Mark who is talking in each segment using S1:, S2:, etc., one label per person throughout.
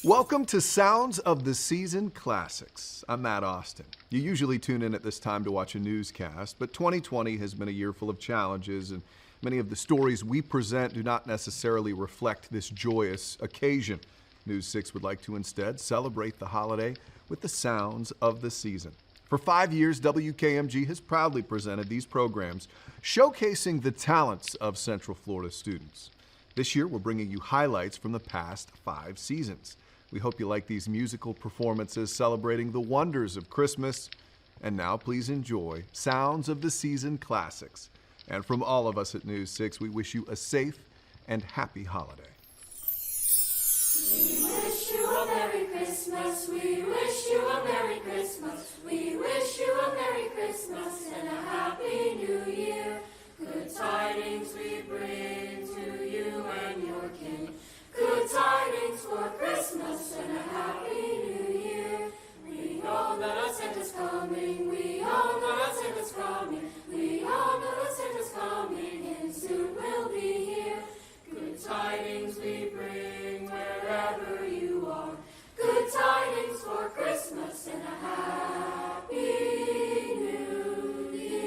S1: Welcome to Sounds of the Season Classics. I'm Matt Austin. You usually tune in at this time to watch a newscast, but 2020 has been a year full of challenges, and many of the stories we present do not necessarily reflect this joyous occasion. News 6 would like to instead celebrate the holiday with the sounds of the season. For 5 years, WKMG has proudly presented these programs showcasing the talents of Central Florida students. This year, we're bringing you highlights from the past 5 seasons. We hope you like these musical performances celebrating the wonders of Christmas. And now please enjoy Sounds of the Season Classics. And from all of us at News 6, we wish you a safe and happy holiday.
S2: We wish you a Merry Christmas. We wish you a Merry Christmas. We wish you a Merry Christmas and a Happy New Year. Good tidings we bring to you and your king. Good tidings for Christmas and a Happy New Year. We all know that Santa's coming. We all know that Santa's coming. We all know that Santa's coming and soon we'll be here. Good tidings we bring wherever you are. Good tidings for Christmas and a Happy New Year.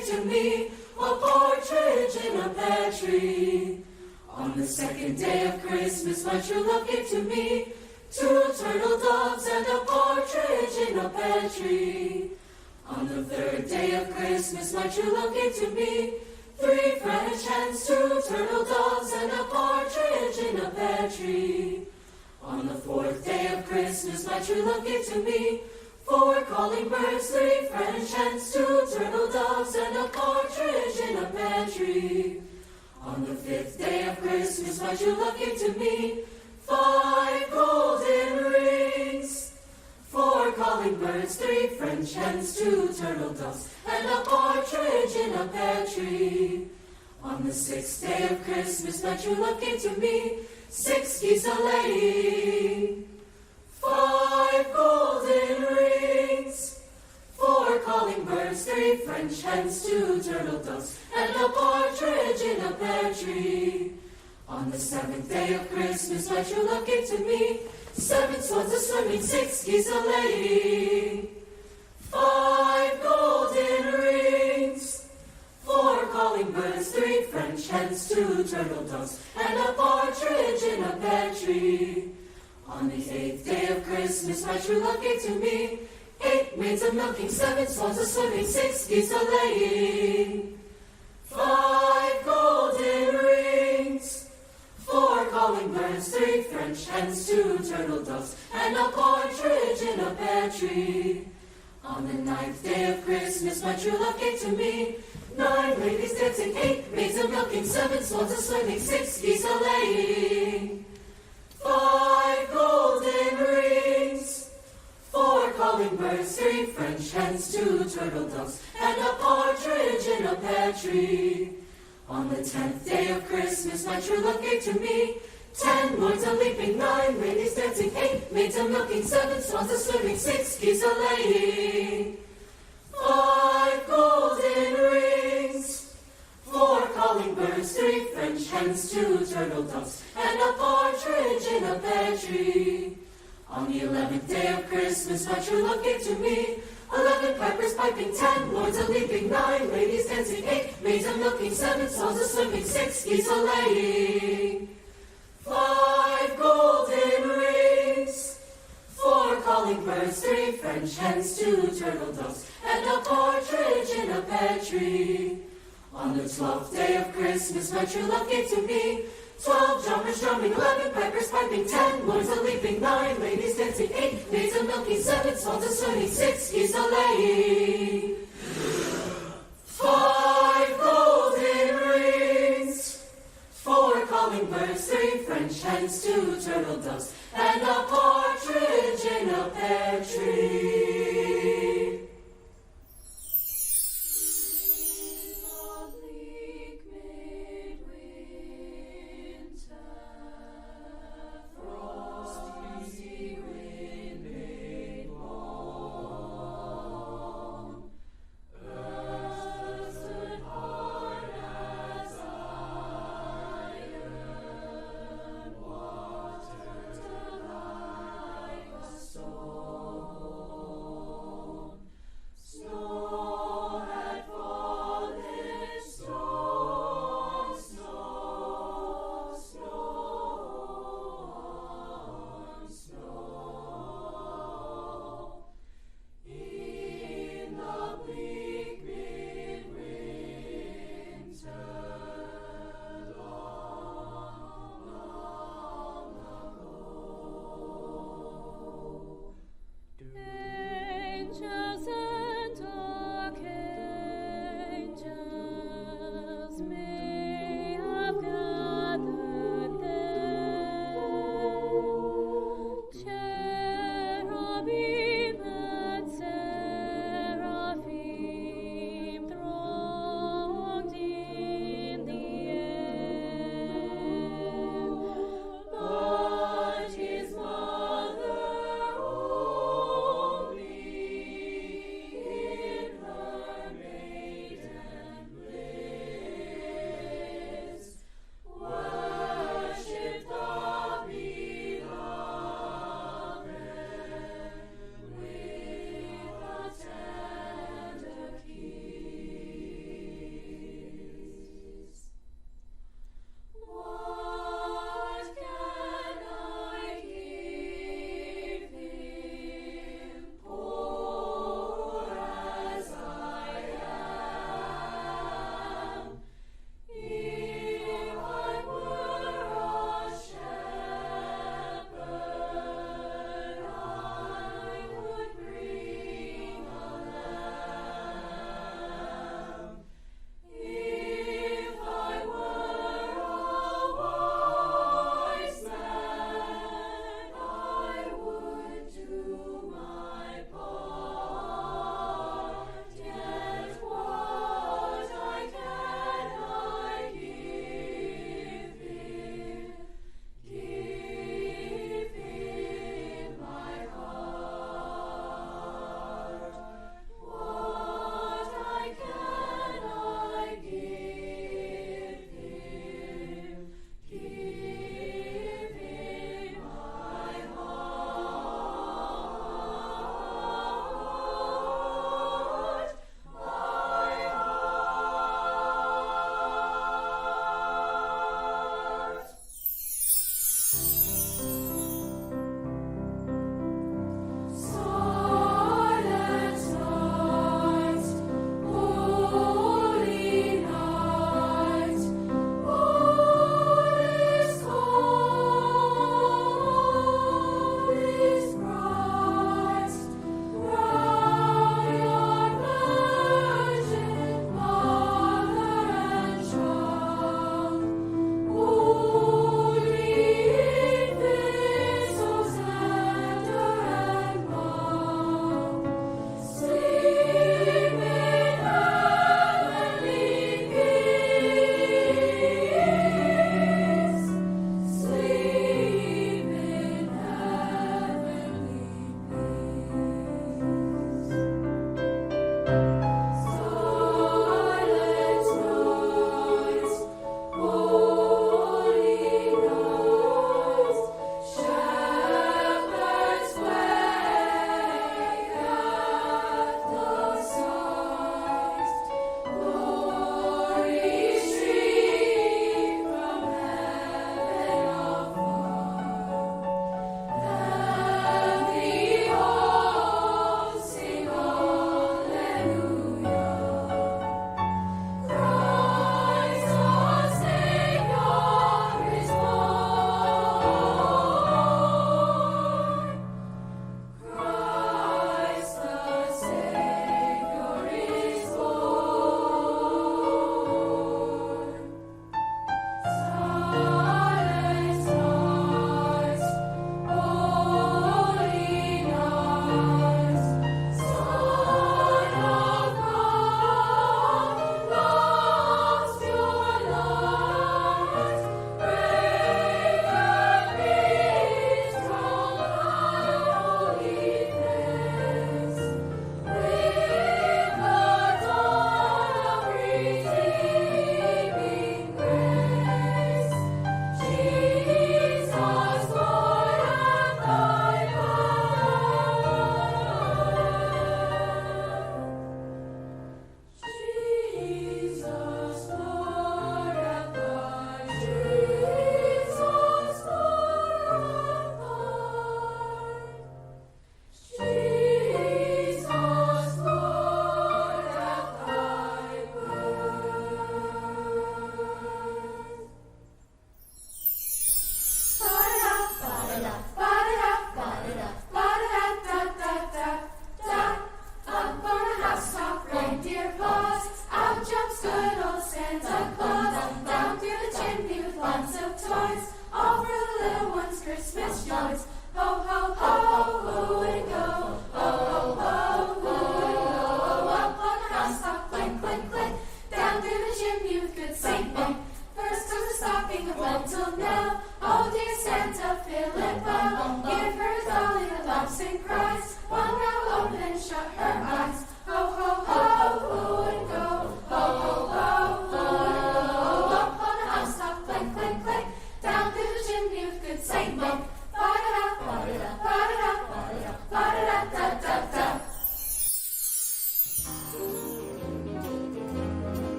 S2: give to me a partridge in a pear tree. On the second day of Christmas, my true love gave to me 2 turtle doves and a partridge in a pear tree. On the third day of Christmas, my true love gave to me 3 French hens, 2 turtle doves, and a partridge in a pear tree. On the fourth day of Christmas, my true love gave to me 4 calling birds, 3 French hens, 2 turtle doves, and a partridge in a pear tree. On the fifth day of Christmas, my true love gave to me 5 golden rings, 4 calling birds, 3 French hens, 2 turtle doves, and a partridge in a pear tree. On the sixth day of Christmas, my true love gave to me 6 geese a-laying, 5 golden rings, 4 calling birds, 3 French hens, 2 turtle doves, and a partridge in a pear tree. On the seventh day of Christmas, my true love gave to me 7 swans a-swimming, 6 geese a-laying, 5 golden rings, 4 calling birds, 3 French hens, 2 turtle doves, and a partridge in a pear tree. On the 8th day of Christmas, my true love gave to me 8 maids a-milking, 7 swans a-swimming, 6 geese a-laying, 5 golden rings, 4 calling birds, 3 French hens, 2 turtle doves, and a partridge in a pear tree. On the 9th day of Christmas, my true love gave to me 9 ladies dancing, 8 maids a-milking, 7 swans a-swimming, 6 geese a-laying, 5 golden rings, 4 calling birds, 3 French hens, 2 turtle doves, and a partridge in a pear tree. On the 10th day of Christmas, my true love gave to me 10 lords a-leaping, 9 ladies dancing, 8 maids a-milking, 7 swans a-swimming, 6 geese a-laying, 5 golden rings, 4 calling birds, 3 French hens, 2 turtle doves, and a partridge in a pear tree. On the 11th day of Christmas, my true love gave to me 11 pipers piping, 10 lords a-leaping, 9 ladies dancing, 8 maids a-milking, 7 swans a-swimming, 6 geese a-laying, 5 golden rings, 4 calling birds, 3 French hens, 2 turtle doves, and a partridge in a pear tree. On the 12th day of Christmas, my true love gave to me 12 drummers drumming, 11 pipers piping, 10 lords a-leaping, 9 ladies dancing, 8 maids a-milking, 7 swans a-swimming, 6 geese a-laying, 5 golden rings, 4 calling birds, 3 French hens, 2 turtle doves, and a partridge in a pear tree.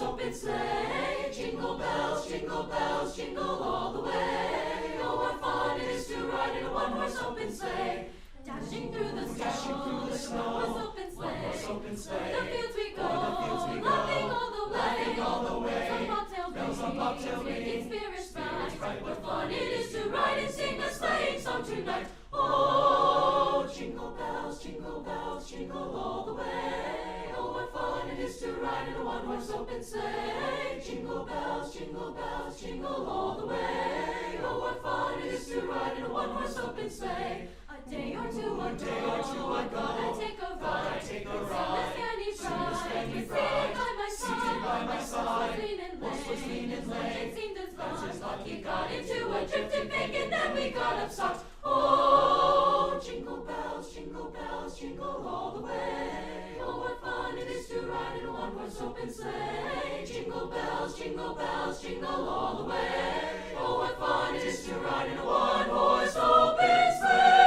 S2: one-horse open sleigh. Jingle bells, jingle all the way. Oh, what fun it is to ride in a one-horse open sleigh. Dashing through the snow, one-horse open sleigh. O'er the fields we go, laughing all the way. Bells on bobtail ring, making spirits bright. What fun it is to ride and sing a sleighing song tonight. Oh, jingle bells, jingle all the way. Oh, what fun it is to ride in a one-horse open sleigh. Jingle bells, jingle all the way. Oh, what fun it is to ride in a one-horse open sleigh. A day or two ago, I take a ride. See the Scanny Bride, seated by my side. Horse was lean and lame. It seemed as luck he got into a drifted bank, and then we got upset. Oh, jingle bells, jingle all the way. Oh, what fun it is to ride in a one-horse open sleigh. Jingle bells, jingle all the way. Oh, what fun it is to ride in a one-horse open sleigh.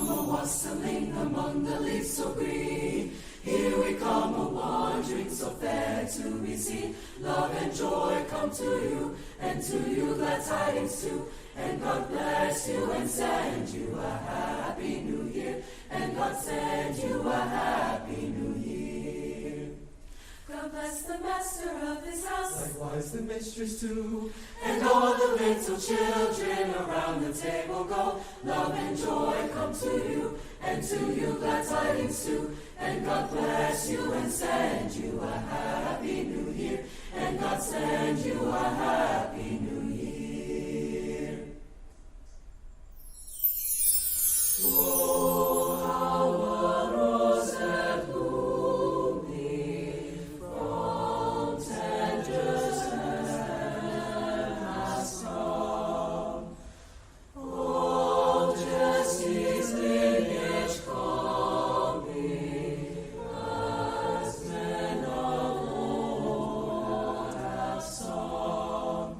S2: rustling among the leaves so green. Here we come a-wandering, so fair to be seen. Love and joy come to you, and to you glad tidings too. And God bless you and send you a happy new year. And God send you a happy new year. God bless the master of this house,
S3: likewise the mistress too.
S2: and all the little children around the table go. Love and joy come to you, and to you glad tidings too. And God bless you and send you a happy new year. And God send you a happy new year. Oh, how a rosette blooming from tender stem has come. Oh, Jesse's lineage coming, as men of old have sung.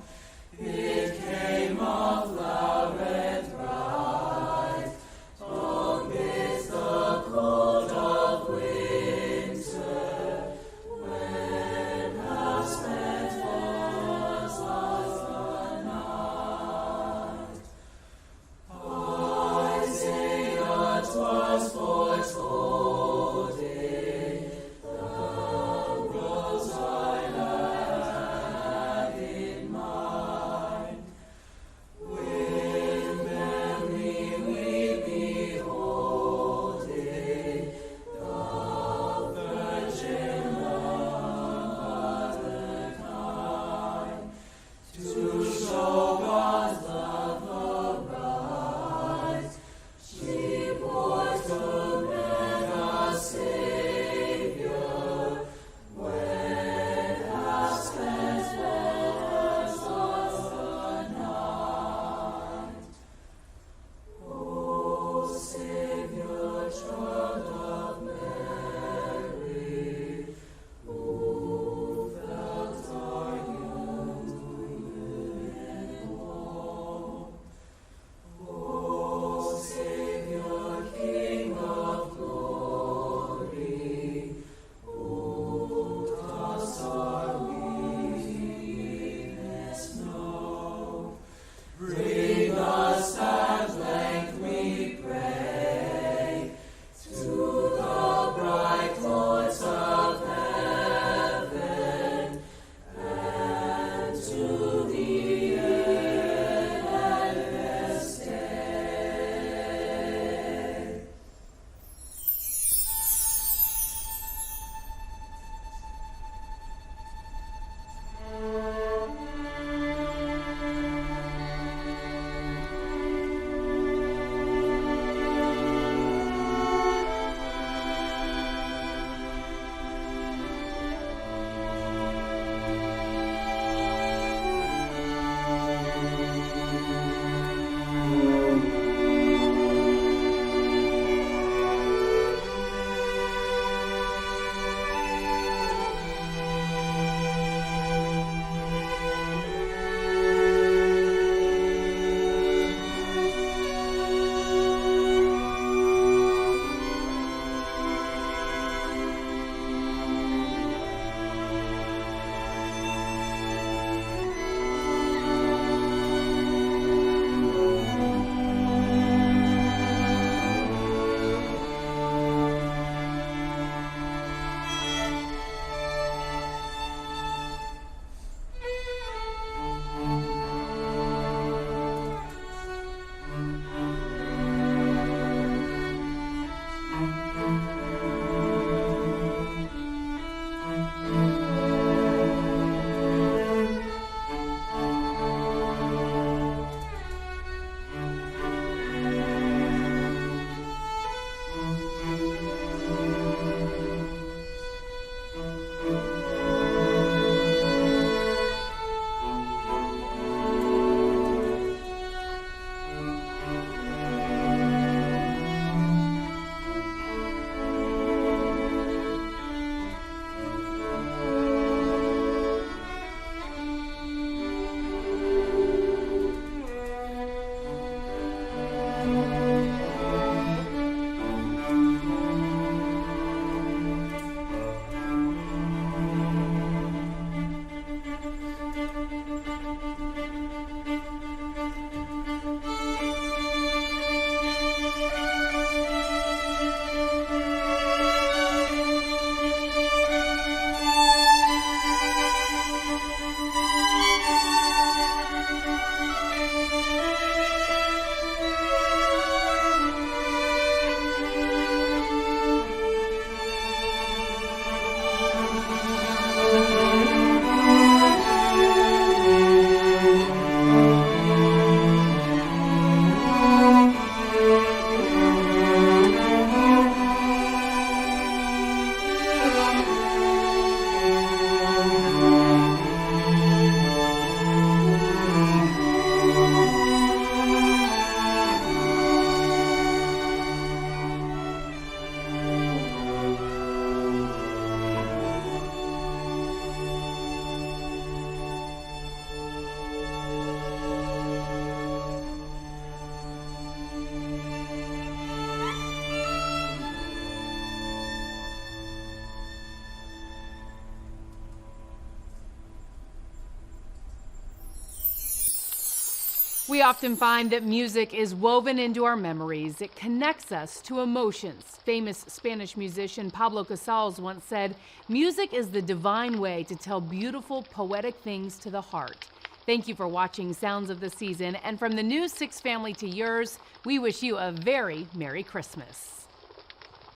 S4: We often find that music is woven into our memories. It connects us to emotions. Famous Spanish musician Pablo Casals once said, "Music is the divine way to tell beautiful, poetic things to the heart." Thank you for watching Sounds of the Season, and from the News 6 family to yours, we wish you a very Merry Christmas.